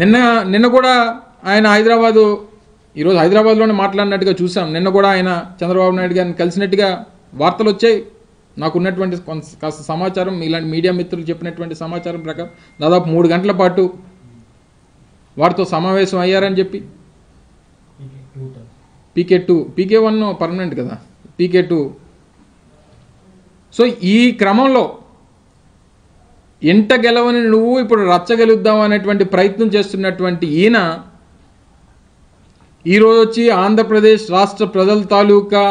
నిన్న నిన్న కూడా ఆయన ఈరోజు హైదరాబాద్లోనే మాట్లాడినట్టుగా చూసాం. నిన్న కూడా ఆయన చంద్రబాబు నాయుడు గారిని కలిసినట్టుగా వార్తలు వచ్చాయి. నాకున్నటువంటి కాస్త సమాచారం, ఇలాంటి మీడియా మిత్రులు చెప్పినటువంటి సమాచారం ప్రకారం దాదాపు 3 గంటల పాటు వారితో సమావేశం అయ్యారని చెప్పి. పీకే2 పీకే1 పర్మనెంట్ కదా, పీకే2. సో ఈ క్రమంలో ఇంట గెలవని నువ్వు ఇప్పుడు రచ్చగలుద్దాం అనేటువంటి ప్రయత్నం చేస్తున్నటువంటి ఈయన ఈరోజు వచ్చి ఆంధ్రప్రదేశ్ రాష్ట్ర ప్రజల తాలూకా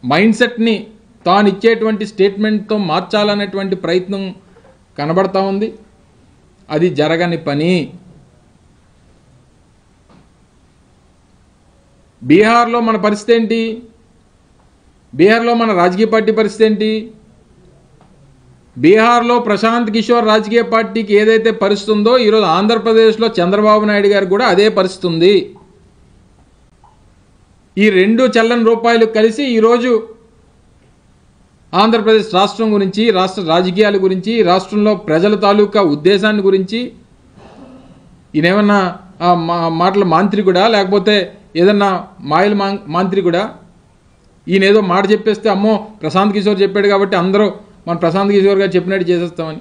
మైండ్ సెట్ని తాను ఇచ్చేటువంటి స్టేట్మెంట్తో మార్చాలనేటువంటి ప్రయత్నం కనబడతా ఉంది. అది జరగని పని. బీహార్లో మన పరిస్థితి ఏంటి? బీహార్లో మన రాజకీయ పార్టీ పరిస్థితి ఏంటి? బీహార్లో ప్రశాంత్ కిషోర్ రాజకీయ పార్టీకి ఏదైతే పరిస్థితి ఉందో ఈరోజు ఆంధ్రప్రదేశ్లో చంద్రబాబు నాయుడు గారు కూడా అదే పరిస్థితి ఉంది. ఈ 2 చల్లని రూపాయలు కలిసి ఈరోజు ఆంధ్రప్రదేశ్ రాష్ట్రం గురించి, రాష్ట్ర రాజకీయాల గురించి, రాష్ట్రంలో ప్రజల తాలూకా ఉద్దేశాన్ని గురించి ఈయనేమన్నా మాటల మాంత్రికుడా, లేకపోతే ఏదన్నా మాయల మాంత్రికుడా? ఈయన ఏదో మాట చెప్పేస్తే అమ్మో ప్రశాంత్ కిషోర్ చెప్పాడు కాబట్టి అందరూ మన ప్రశాంత్ కిషోర్ గారు చెప్పినట్టు చేసేస్తామని.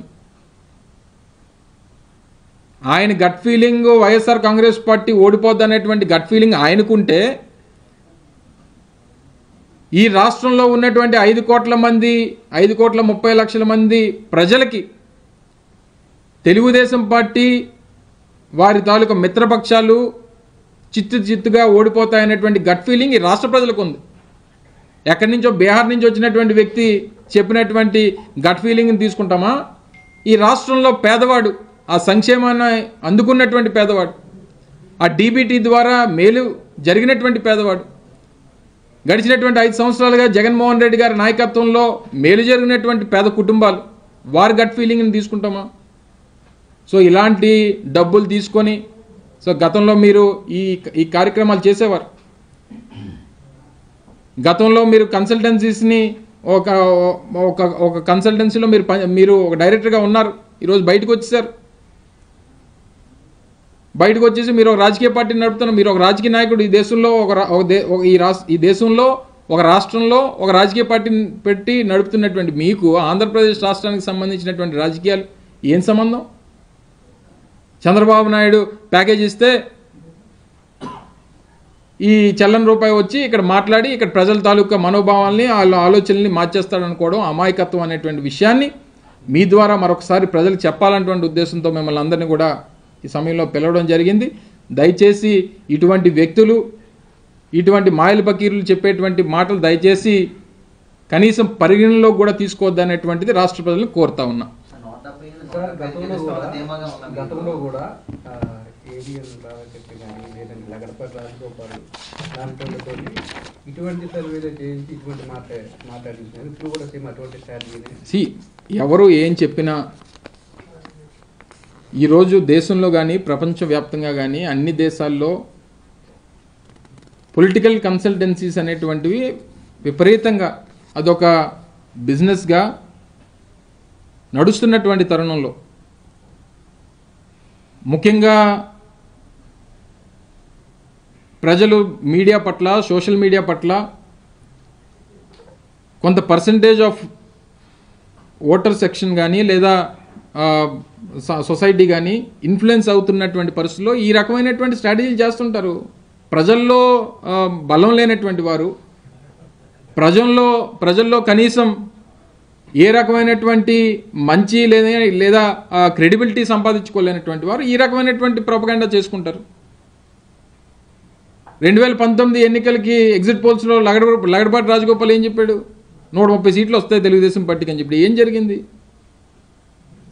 ఆయన gut feeling YSR Congress party ఓడిపోద్ది అనేటువంటి గట్ ఫీలింగ్ ఆయనకుంటే, ఈ రాష్ట్రంలో ఉన్నటువంటి 5 కోట్ల మంది 5,30,00,000 మంది ప్రజలకి తెలుగుదేశం పార్టీ వారి తాలూకా మిత్రపక్షాలు చిత్తుగా ఓడిపోతాయనేటువంటి గట్ ఫీలింగ్ ఈ రాష్ట్ర ప్రజలకు ఉంది. ఎక్కడి నుంచో బీహార్ నుంచి వచ్చినటువంటి వ్యక్తి చెప్పినటువంటి గట్ ఫీలింగ్ని తీసుకుంటామా? ఈ రాష్ట్రంలో పేదవాడు, ఆ సంక్షేమాన్ని అందుకున్నటువంటి పేదవాడు, ఆ డీబీటీ ద్వారా మేలు జరిగినటువంటి పేదవాడు, గడిచినటువంటి 5 సంవత్సరాలుగా జగన్మోహన్ రెడ్డి గారి నాయకత్వంలో మేలు జరిగినటువంటి పేద కుటుంబాలు, వారి గట్ ఫీలింగ్ని తీసుకుంటామా? సో ఇలాంటి డబ్బులు తీసుకొని, సో గతంలో మీరు ఈ కార్యక్రమాలు చేసేవారు. గతంలో మీరు కన్సల్టెన్సీస్ని ఒక కన్సల్టెన్సీలో మీరు ఒక డైరెక్టర్గా ఉన్నారు. ఈరోజు బయటకు వచ్చేసారు. బయటకు వచ్చేసి మీరు ఒక రాజకీయ పార్టీని నడుపుతున్నారు. మీరు ఒక రాజకీయ నాయకుడు. ఈ దేశంలో ఈ దేశంలో ఒక రాష్ట్రంలో ఒక రాజకీయ పార్టీని పెట్టి నడుపుతున్నటువంటి మీకు ఆంధ్రప్రదేశ్ రాష్ట్రానికి సంబంధించినటువంటి రాజకీయాలు ఏం సంబంధం? చంద్రబాబు నాయుడు ప్యాకేజ్ ఇస్తే ఈ చల్లని రూపాయి వచ్చి ఇక్కడ మాట్లాడి ఇక్కడ ప్రజల తాలూకా మనోభావాల్ని, వాళ్ళ ఆలోచనల్ని మార్చేస్తాడనుకోవడం అమాయకత్వం అనేటువంటి విషయాన్ని మీ ద్వారా మరొకసారి ప్రజలకు చెప్పాలన్నటువంటి ఉద్దేశంతో మిమ్మల్ని అందరినీ కూడా ఈ సమయంలో పిలవడం జరిగింది. దయచేసి ఇటువంటి వ్యక్తులు, ఇటువంటి మాయల పకీరులు చెప్పేటువంటి మాటలు దయచేసి కనీసం పరిగణనలో కూడా తీసుకోవద్దనేటువంటిది రాష్ట్ర ప్రజలను కోరుతా ఉన్నా. గతంలో కూడా ఏబిఎన్ రామచంద్ర కానీ లేదంటే లగడపతి రాజగోపాల్ దాంట్లో ఇటువంటి సర్వేలు చేయించి ఇటువంటి మాట్లాడించినారు. ఇప్పుడు కూడా సేమ్ అటువంటి స్ట్రాటజీ. ఎవరు ఏం చెప్పినా ఈరోజు దేశంలో కానీ ప్రపంచవ్యాప్తంగా కానీ అన్ని దేశాల్లో పొలిటికల్ కన్సల్టెన్సీస్ అనేటువంటివి విపరీతంగా అదొక బిజినెస్గా నడుస్తున్నటువంటి తరుణంలో ముఖ్యంగా ప్రజలు మీడియా పట్ల, సోషల్ మీడియా పట్ల కొంత పర్సంటేజ్ ఆఫ్ ఓటర్ సెక్షన్ కానీ లేదా సొసైటీ కానీ ఇన్ఫ్లుయెన్స్ అవుతున్నటువంటి పరిస్థితుల్లో ఈ రకమైనటువంటి స్ట్రాటజీలు చేస్తుంటారు. ప్రజల్లో బలం లేనటువంటి వారు, ప్రజల్లో కనీసం ఏ రకమైనటువంటి మంచి లేదా క్రెడిబిలిటీ సంపాదించుకోలేనటువంటి వారు ఈ రకమైనటువంటి ప్రొపగండా చేసుకుంటారు. 2019 ఎన్నికలకి ఎగ్జిట్ పోల్స్లో లగడపాటి రాజగోపాల్ ఏం చెప్పాడు? 130 సీట్లు వస్తాయి తెలుగుదేశం పార్టీకి అని చెప్పి. ఏం జరిగింది?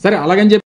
సరే అలాగని చెప్పి